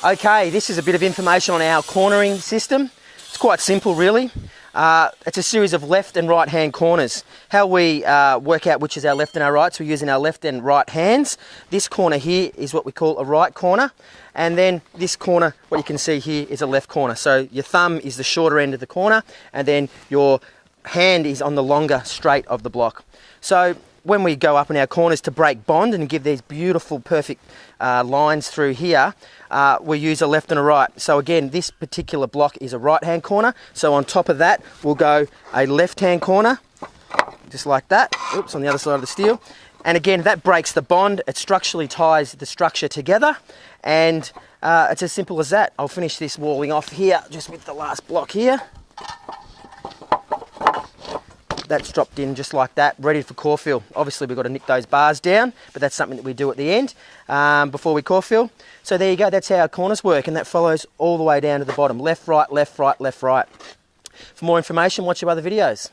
Okay, this is a bit of information on our cornering system. It's quite simple really. It's a series of left and right hand corners. How we work out which is our left and our right, so we're using our left and right hands. This corner here is what we call a right corner, and then this corner, what you can see here, is a left corner. So your thumb is the shorter end of the corner, and then your hand is on the longer straight of the block. So when we go up in our corners to break bond and give these beautiful perfect lines through here, we use a left and a right. So again, this particular block is a right hand corner, so on top of that we'll go a left hand corner, just like that. Oops, on the other side of the steel. And again, that breaks the bond. It structurally ties the structure together, and it's as simple as that. I'll finish this walling off here just with the last block here. That's dropped in just like that, ready for core fill. Obviously we've got to nick those bars down, but that's something that we do at the end before we core fill. So there you go, that's how our corners work, and that follows all the way down to the bottom. Left, right, left, right, left, right. For more information, watch our other videos.